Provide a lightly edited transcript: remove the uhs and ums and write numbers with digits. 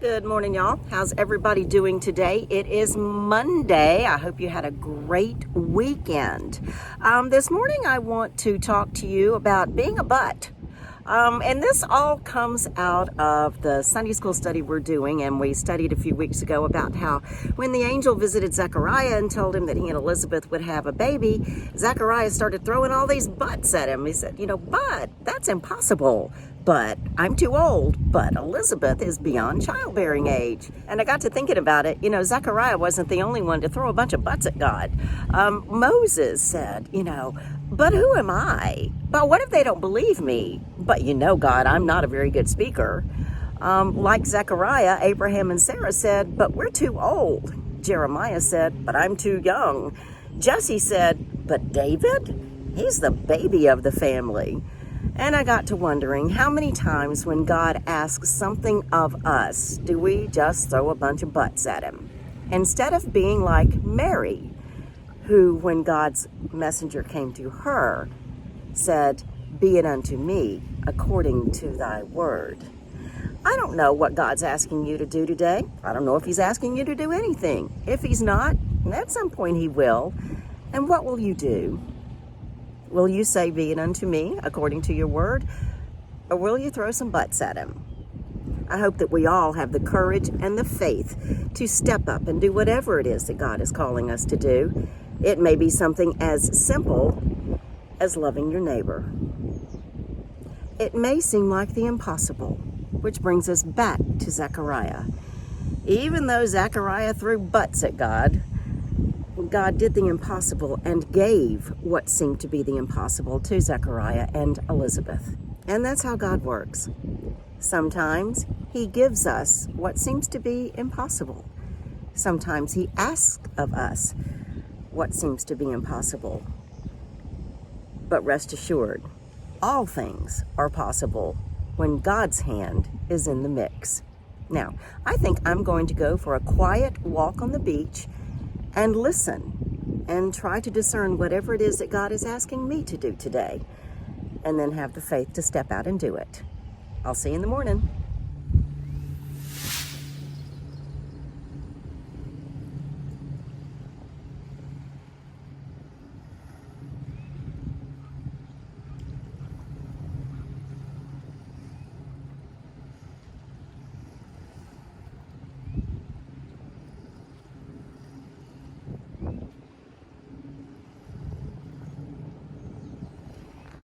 Good morning, y'all. How's everybody doing today? It is Monday. I hope you had a great weekend. This morning, I want to talk to you about being a butt. And this all comes out of the Sunday school study we're doing, and we studied a few weeks ago about how when the angel visited Zechariah and told him that he and Elizabeth would have a baby, Zechariah started throwing all these butts at him. He said, but that's impossible. But I'm too old, but Elizabeth is beyond childbearing age. And I got to thinking about it. Zechariah wasn't the only one to throw a bunch of butts at God. Moses said, but who am I? But what if they don't believe me? But God, I'm not a very good speaker. Like Zechariah, Abraham and Sarah said, but we're too old. Jeremiah said, but I'm too young. Jesse said, but David? He's the baby of the family. And I got to wondering, how many times when God asks something of us, do we just throw a bunch of butts at him? Instead of being like Mary, who, when God's messenger came to her, said, be it unto me according to thy word. I don't know what God's asking you to do today. I don't know if he's asking you to do anything. If he's not, at some point he will. And what will you do? Will you say, be it unto me according to your word? Or will you throw some butts at him? I hope that we all have the courage and the faith to step up and do whatever it is that God is calling us to do. It may be something as simple as loving your neighbor. It may seem like the impossible, which brings us back to Zechariah. Even though Zechariah threw butts at God, God did the impossible and gave what seemed to be the impossible to Zechariah and Elizabeth. And that's how God works. Sometimes he gives us what seems to be impossible. Sometimes he asks of us what seems to be impossible. But rest assured, all things are possible when God's hand is in the mix. Now, I think I'm going to go for a quiet walk on the beach and listen and try to discern whatever it is that God is asking me to do today, and then have the faith to step out and do it. I'll see you in the morning.